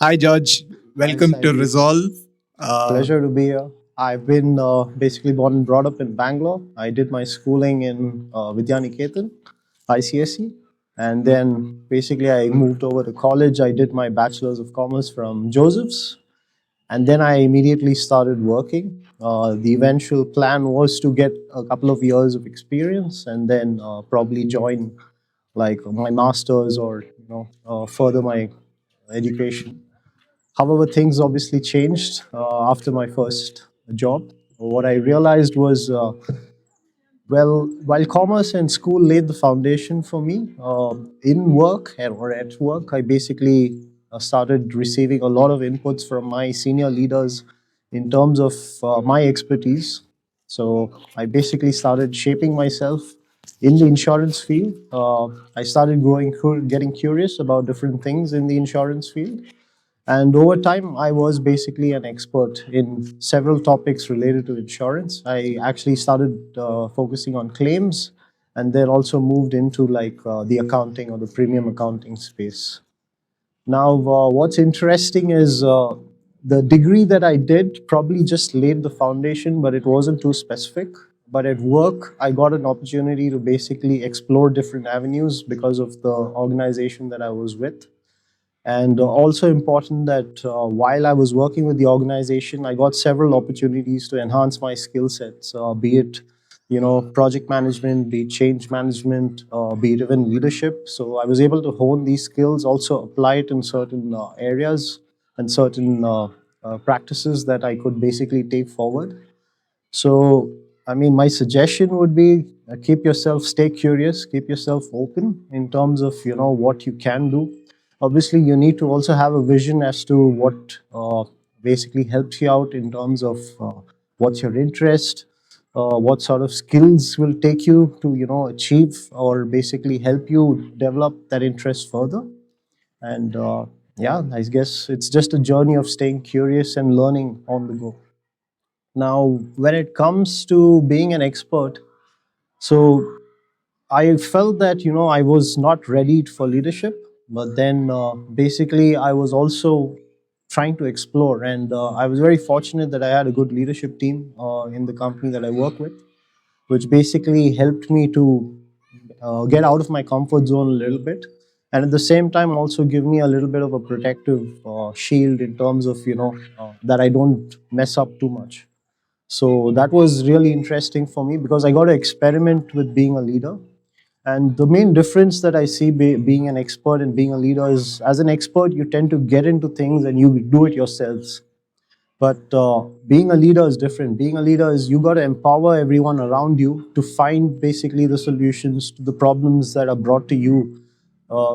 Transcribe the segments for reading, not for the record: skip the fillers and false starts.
Hi, George. Hi, Welcome to Sandeep. Resolve. Uh, Pleasure to be here. I've been basically born and brought up in Bangalore. I did my schooling in Vidyaniketan, ICSE, and then basically I moved over to college. I did my Bachelor's of Commerce from Joseph's, and then I immediately started working. The eventual plan was to get a couple of years of experience and then probably join like my master's or further my education. However, things obviously changed after my first job. What I realized was, well, while commerce and school laid the foundation for me, in work or at work, I basically started receiving a lot of inputs from my senior leaders in terms of my expertise. So I basically started shaping myself in the insurance field. I started getting curious about different things in the insurance field, and over time, I was basically an expert in several topics related to insurance. I actually started focusing on claims and then also moved into like the accounting or the premium accounting space. Now, what's interesting is the degree that I did probably just laid the foundation, but it wasn't too specific. But at work, I got an opportunity to basically explore different avenues because of the organization that I was with. And also important that while I was working with the organization, I got several opportunities to enhance my skill sets, be it project management, be it change management, be it even leadership. So I was able to hone these skills, also apply it in certain areas and certain practices that I could basically take forward. So, I mean, my suggestion would be stay curious, keep yourself open in terms of what you can do. Obviously, you need to also have a vision as to what basically helps you out in terms of what's your interest, what sort of skills will take you to achieve or basically help you develop that interest further. And yeah, I guess it's just a journey of staying curious and learning on the go. Now, when it comes to being an expert, so I felt that I was not ready for leadership, but then basically I was also trying to explore, and I was very fortunate that I had a good leadership team in the company that I work with, which basically helped me to get out of my comfort zone a little bit, and at the same time also give me a little bit of a protective shield in terms of that I don't mess up too much. So that was really interesting for me because I got to experiment with being a leader. And the main difference that I see being an expert and being a leader is, as an expert, you tend to get into things and you do it yourselves. But being a leader is different. Being a leader is you got to empower everyone around you to find basically the solutions to the problems that are brought to you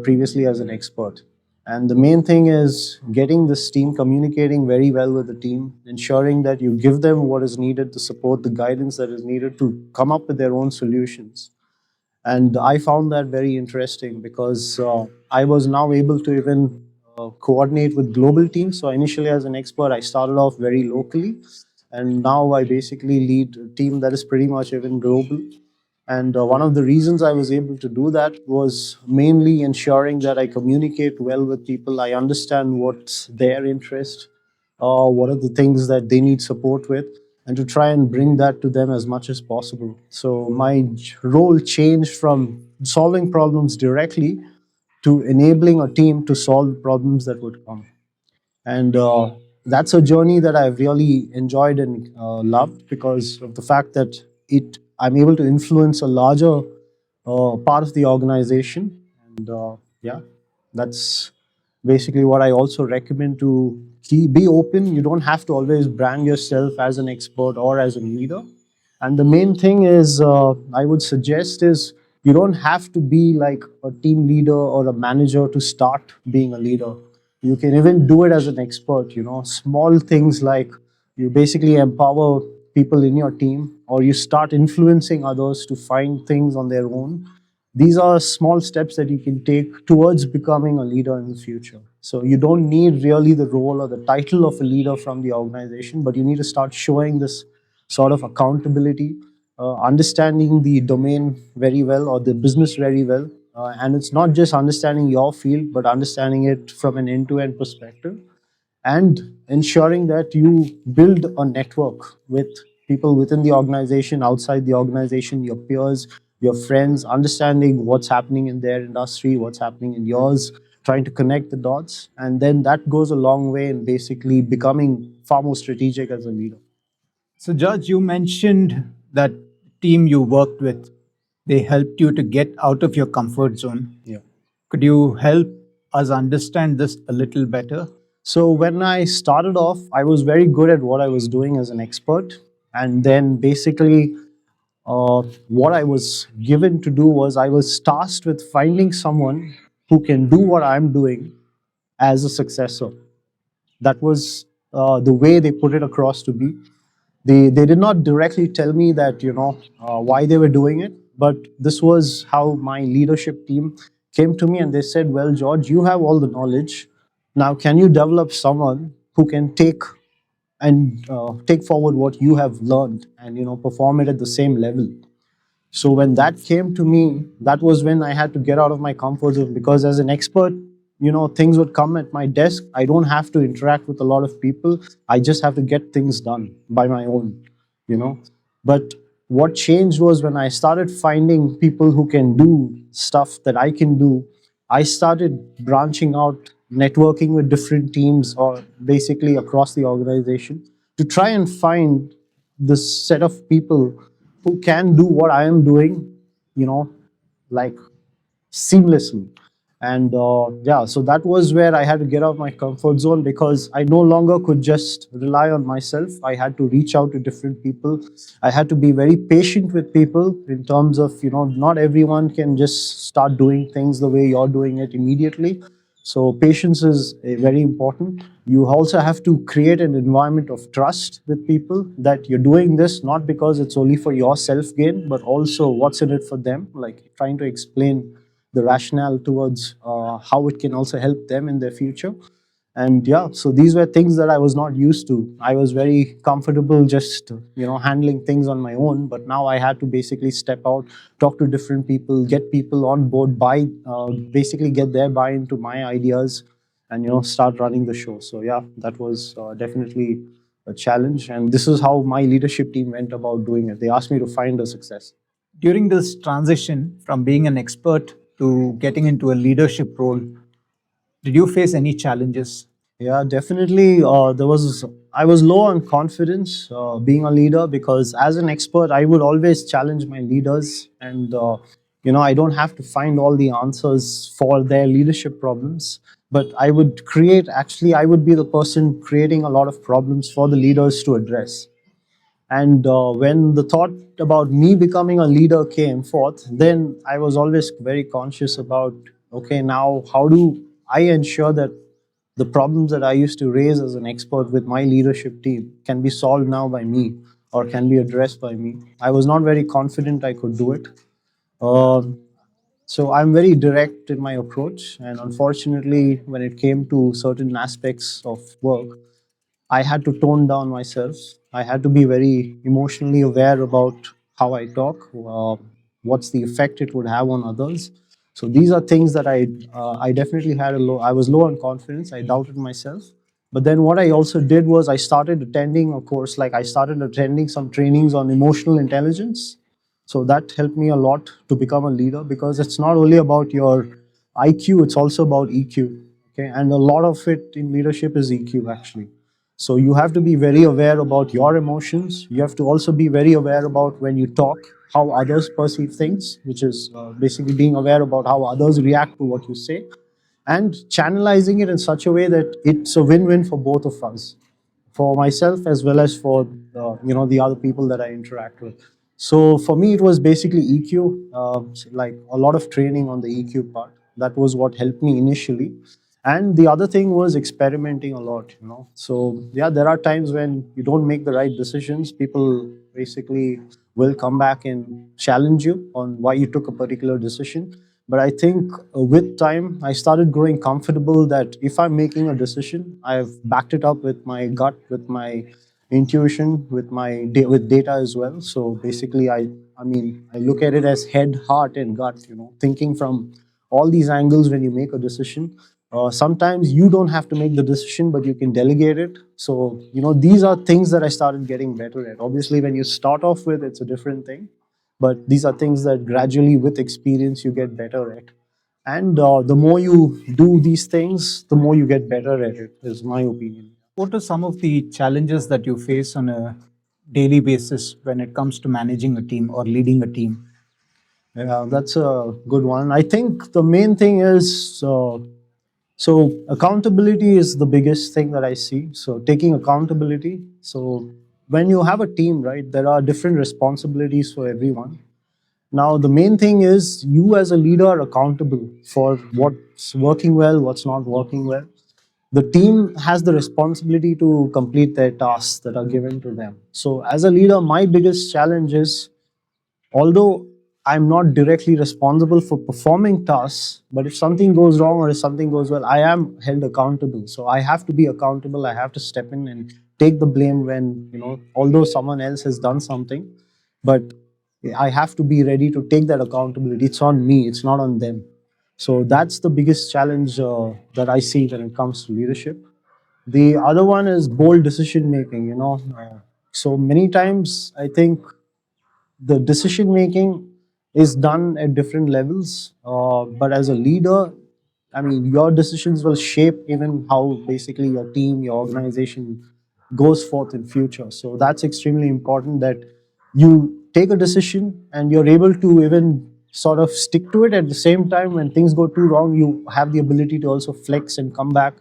previously as an expert. And the main thing is getting this team communicating very well with the team, ensuring that you give them what is needed to support the guidance that is needed to come up with their own solutions. And I found that very interesting because I was now able to even coordinate with global teams. So initially, as an expert, I started off very locally, and now I basically lead a team that is pretty much even global. And one of the reasons I was able to do that was mainly ensuring that I communicate well with people. I understand what's their interest, what are the things that they need support with, and to try and bring that to them as much as possible. So my role changed from solving problems directly to enabling a team to solve problems that would come. And that's a journey that I've really enjoyed and loved because of the fact that it I'm able to influence a larger part of the organization. And yeah, that's basically what I also recommend to be open. You don't have to always brand yourself as an expert or as a leader. And the main thing is, I would suggest is you don't have to be like a team leader or a manager to start being a leader. You can even do it as an expert. Small things like you basically empower people in your team, or you start influencing others to find things on their own. These are small steps that you can take towards becoming a leader in the future. So you don't need really the role or the title of a leader from the organization, but you need to start showing this sort of accountability, understanding the domain very well or the business very well. And it's not just understanding your field, but understanding it from an end to end perspective. and ensuring that you build a network with people within the organization, outside the organization, your peers, your friends, understanding what's happening in their industry, what's happening in yours, trying to connect the dots. And then that goes a long way in basically becoming far more strategic as a leader. So, George, you mentioned that team you worked with, they helped you to get out of your comfort zone. Yeah. Could you help us understand this a little better? So when I started off, I was very good at what I was doing as an expert. And then basically, what I was given to do was I was tasked with finding someone who can do what I'm doing as a successor. That was the way they put it across to me. They did not directly tell me that, why they were doing it, but this was how my leadership team came to me and they said, well, George, you have all the knowledge. Now, can you develop someone who can take forward what you have learned and perform it at the same level? So when that came to me, that was when I had to get out of my comfort zone, because as an expert, things would come at my desk. I don't have to interact with a lot of people. I just have to get things done by my own, you know. But what changed was when I started finding people who can do stuff that I can do. I started branching out, networking with different teams or basically across the organization to try and find this set of people who can do what I am doing, you know, like seamlessly. And yeah, so that was where I had to get out of my comfort zone, because I no longer could just rely on myself. I had to reach out to different people. I had to be very patient with people in terms of, not everyone can just start doing things the way you're doing it immediately. So patience is very important. You also have to create an environment of trust with people, that you're doing this not because it's only for your self gain, but also what's in it for them, like trying to explain the rationale towards how it can also help them in their future. And yeah, so these were things that I was not used to. I was very comfortable just handling things on my own, but now I had to basically step out, talk to different people, get people on board, basically get their buy into my ideas, and start running the show. So yeah, that was definitely a challenge, and this is how my leadership team went about doing it. They asked me to find a success. During this transition from being an expert to getting into a leadership role, did you face any challenges? Yeah, definitely. I was low on confidence being a leader, because as an expert, I would always challenge my leaders, and I don't have to find all the answers for their leadership problems, but I would be the person creating a lot of problems for the leaders to address. And when the thought about me becoming a leader came forth, then I was always very conscious about, okay, now how do I ensure that the problems that I used to raise as an expert with my leadership team can be solved now by me, or can be addressed by me. I was not very confident I could do it. Um so I'm very direct in my approach, and unfortunately, when it came to certain aspects of work, I had to tone down myself. I had to be very emotionally aware about how I talk, what's the effect it would have on others. So these are things that I definitely had a low. I was low on confidence. I doubted myself. But then what I also did was I started attending a course. Like, I started attending some trainings on emotional intelligence. So that helped me a lot to become a leader, because it's not only about your IQ, it's also about EQ. Okay, and a lot of it in leadership is EQ, actually. So you have to be very aware about your emotions. You have to also be very aware about when you talk, how others perceive things, which is basically being aware about how others react to what you say, and channelizing it in such a way that it's a win-win for both of us, for myself as well as for the other people that I interact with. So for me, it was basically EQ, like a lot of training on the EQ part. That was what helped me initially. And the other thing was experimenting a lot. So yeah, there are times when you don't make the right decisions. People basically will come back and challenge you on why you took a particular decision. But I think with time, I started growing comfortable that if I'm making a decision, I've backed it up with my gut, with my intuition, with data as well. So basically, I look at it as head, heart, and gut. Thinking from all these angles when you make a decision. Sometimes you don't have to make the decision, but you can delegate it. So, these are things that I started getting better at. Obviously, when you start off with, it's a different thing, but these are things that gradually, with experience, you get better at. And the more you do these things, the more you get better at it, is my opinion. What are some of the challenges that you face on a daily basis when it comes to managing a team or leading a team? Yeah, that's a good one. I think the main thing is so accountability is the biggest thing that I see. So taking accountability. So when you have a team, right, there are different responsibilities for everyone. Now the main thing is you as a leader are accountable for what's working well, what's not working well. The team has the responsibility to complete their tasks that are given to them. So as a leader, my biggest challenge is, although I'm not directly responsible for performing tasks, but if something goes wrong or if something goes well, I am held accountable. So I have to be accountable. I have to step in and take the blame when, although someone else has done something, but I have to be ready to take that accountability. It's on me, it's not on them. So that's the biggest challenge that I see when it comes to leadership. The other one is bold decision making, so many times I think the decision making is done at different levels. But as a leader, I mean, your decisions will shape even how basically your team, your organization goes forth in future. So that's extremely important that you take a decision and you're able to even sort of stick to it. At the same time, when things go too wrong, you have the ability to also flex and come back,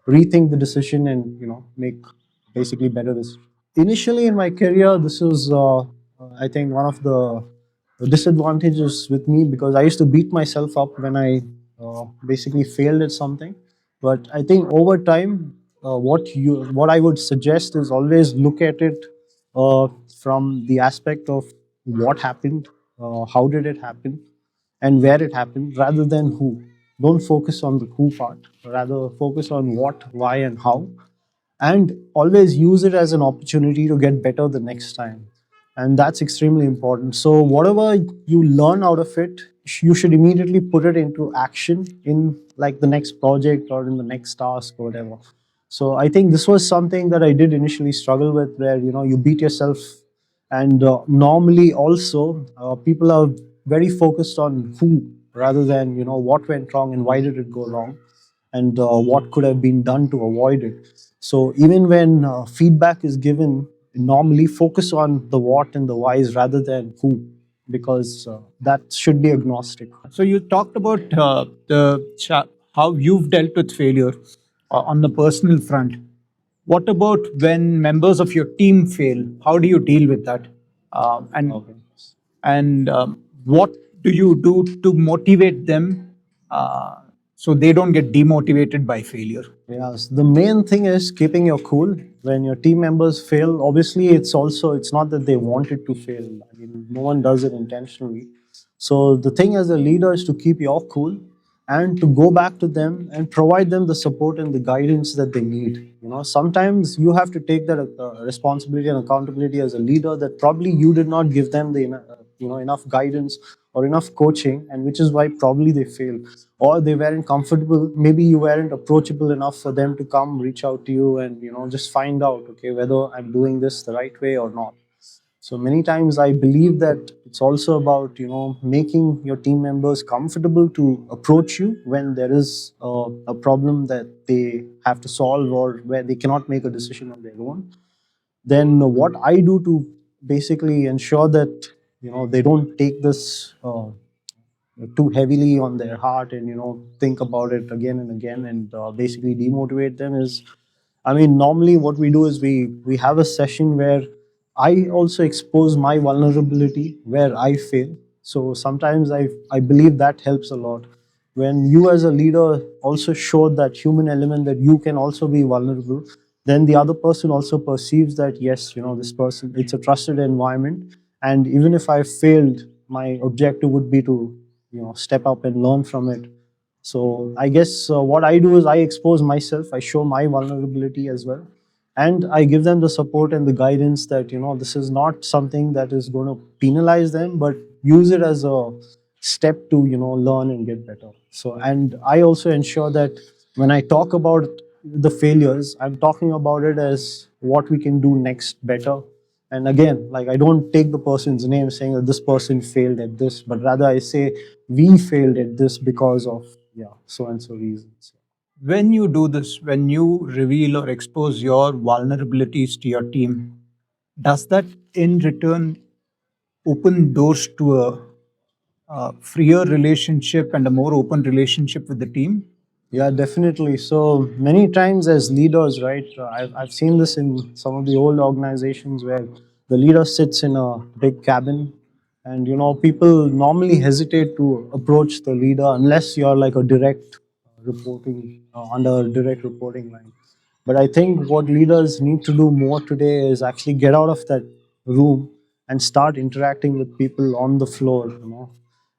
rethink the decision, and make basically better decisions. Initially in my career, this was, I think, one of the disadvantages with me, because I used to beat myself up when I basically failed at something. But I think over time, what I would suggest is always look at it uh, from the aspect of what happened, how did it happen, and where it happened, rather than who. Don't focus on the who part, rather focus on what, why, and how, and always use it as an opportunity to get better the next time. And that's extremely important. So whatever you learn out of it, you should immediately put it into action in like the next project or in the next task or whatever. So I think this was something that I did initially struggle with, where you beat yourself. And normally also people are very focused on who, rather than what went wrong and why did it go wrong, and what could have been done to avoid it. So even when feedback is given, normally focus on the what and the whys rather than who, because that should be agnostic. So you talked about how you've dealt with failure on the personal front. What about when members of your team fail? How do you deal with that? And Okay. what do you do to motivate them uh, so they don't get demotivated by failure? Yes, the main thing is keeping your cool when your team members fail. Obviously, it's not that they wanted to fail. I mean, no one does it intentionally. So the thing as a leader is to keep your cool and to go back to them and provide them the support and the guidance that they need. Sometimes you have to take that responsibility and accountability as a leader, that probably you did not give them the enough guidance or enough coaching, and which is why probably they failed, or they weren't comfortable. Maybe you weren't approachable enough for them to come reach out to you and just find out, okay, whether I'm doing this the right way or not. So many times I believe that it's also about making your team members comfortable to approach you when there is a problem that they have to solve, or where they cannot make a decision on their own. Then what I do to basically ensure that they don't take this too heavily on their heart, and think about it again and again, and basically demotivate them is, I mean, normally what we do is we have a session where I also expose my vulnerability where I fail. So sometimes I believe that helps a lot. When you as a leader also show that human element, that you can also be vulnerable, then the other person also perceives that, yes, this person, it's a trusted environment, and even if I failed, my objective would be to step up and learn from it. So I guess what I do is I expose myself, I show my vulnerability as well, and I give them the support and the guidance that this is not something that is going to penalize them, but use it as a step to learn and get better. So, and I also ensure that When I talk about the failures, I'm talking about it as what we can do next better. And again, like, I don't take the person's name saying that this person failed at this, but rather I say we failed at this because of, yeah, so and so reasons. When you do this, when you reveal or expose your vulnerabilities to your team, does that in return open doors to a freer relationship and a more open relationship with the team? Yeah, definitely. So many times as leaders, right? I've seen this in some of the old organizations where the leader sits in a big cabin, and people normally hesitate to approach the leader unless you're like a direct reporting under a direct reporting line. But I think what leaders need to do more today is actually get out of that room and start interacting with people on the floor,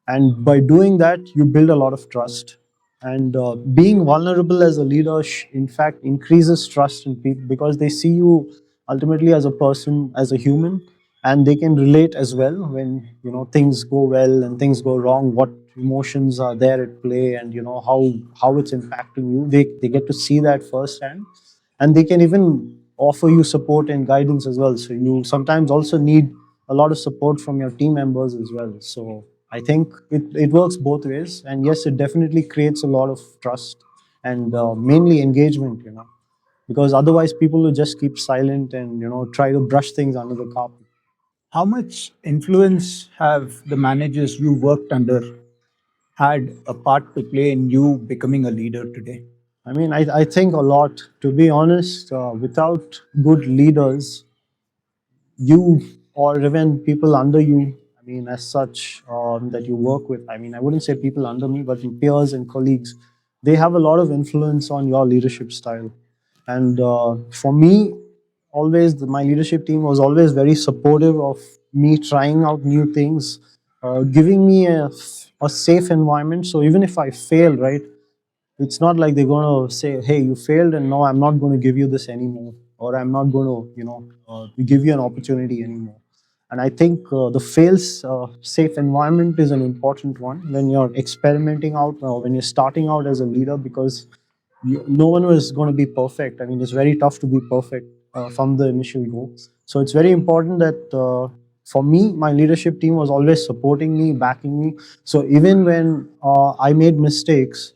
and by doing that, you build a lot of trust. And being vulnerable as a leader, in fact, increases trust in people because they see you ultimately as a person, as a human, and they can relate as well when things go well and things go wrong. What emotions are there at play, and how it's impacting you. They get to see that firsthand, and they can even offer you support and guidance as well. So you sometimes also need a lot of support from your team members as well. So I think it works both ways, and yes, it definitely creates a lot of trust and mainly engagement, because otherwise people will just keep silent and try to brush things under the carpet. How much influence have the managers you worked under had a part to play in you becoming a leader today? I mean, I think a lot. To be honest, without good leaders, you or even people under you, I mean, as such, that you work with, I mean, I wouldn't say people under me, but peers and colleagues, they have a lot of influence on your leadership style. And for me, always my leadership team was always very supportive of me trying out new things, giving me a safe environment. So even if I fail, right, it's not like they're going to say, hey, you failed, and no, I'm not going to give you this anymore, or I'm not going to, give you an opportunity anymore. And I think the fails safe environment is an important one when you're experimenting out, when you're starting out as a leader, because no one was going to be perfect. I mean, it's very tough to be perfect from the initial go. So it's very important that for me, my leadership team was always supporting me, backing me. So even when I made mistakes,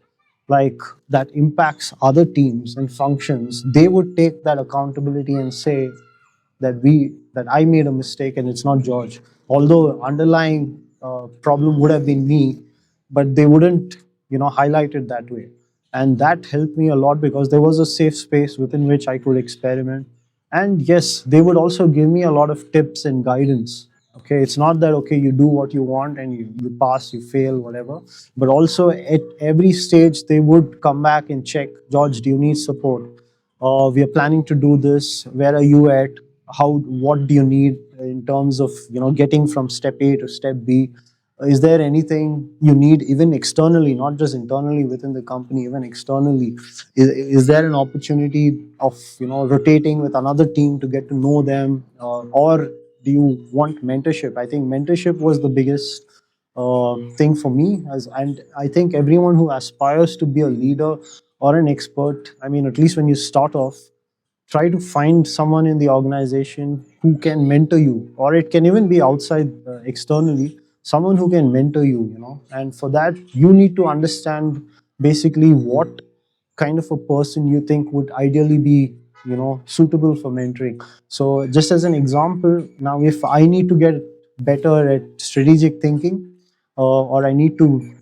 like that impacts other teams and functions, they would take that accountability and say that I made a mistake and it's not George. Although underlying problem would have been me, but they wouldn't, highlight it that way. And that helped me a lot because there was a safe space within which I could experiment. And yes, they would also give me a lot of tips and guidance. Okay, it's not that okay, you do what you want and you pass, you fail, whatever. But also at every stage, they would come back and check, George, do you need support? We are planning to do this. Where are you at? What do you need in terms of getting from step A to step B? Is there anything you need even externally, not just internally within the company, even externally? Is there an opportunity of rotating with another team to get to know them, or do you want mentorship? I think mentorship was the biggest thing for me, and I think everyone who aspires to be a leader or an expert, I mean, at least when you start off, try to find someone in the organization who can mentor you, or it can even be outside, externally, someone who can mentor you, and for that you need to understand basically what kind of a person you think would ideally be suitable for mentoring. So just as an example, now if I need to get better at strategic thinking, or I need to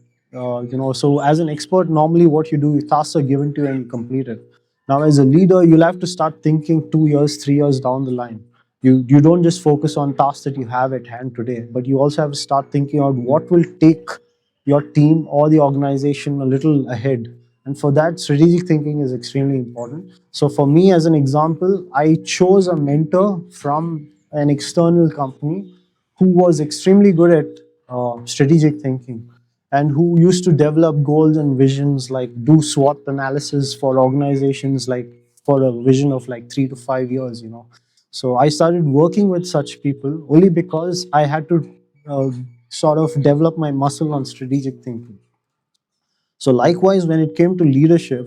so as an expert, normally what you do, tasks are given to you and you complete it. Now, as a leader, you'll have to start thinking 2 years, 3 years down the line. You don't just focus on tasks that you have at hand today, but you also have to start thinking about what will take your team or the organization a little ahead. And for that, strategic thinking is extremely important. So, for me, as an example, I chose a mentor from an external company who was extremely good at strategic thinking and who used to develop goals and visions, like do SWOT analysis for organizations, like for a vision of like 3 to 5 years, So I started working with such people only because I had to uh, sort of develop my muscle on strategic thinking. So likewise, when it came to leadership,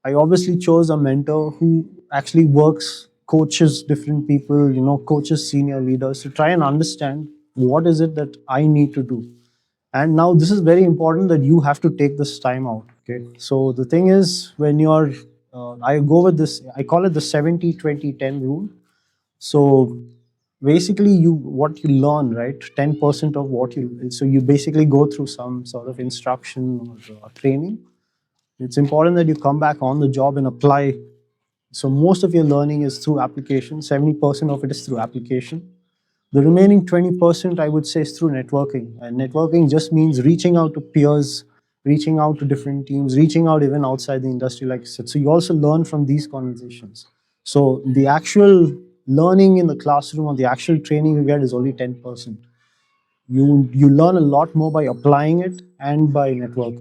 I obviously chose a mentor who actually works, coaches different people, coaches senior leaders to try and understand what is it that I need to do. And now this is very important that you have to take this time out. Okay. So the thing is, when you're, I go with this, I call it the 70-20-10 rule. So basically you what you learn, right, 10% of what you, so you basically go through some sort of instruction or training. It's important that you come back on the job and apply. So most of your learning is through application. 70% of it is through application. The remaining 20%, I would say, is through networking. And networking just means reaching out to peers, reaching out to different teams, reaching out even outside the industry, like I said. So you also learn from these conversations. So the actual learning in the classroom or the actual training you get is only 10%. You learn a lot more by applying it and by network.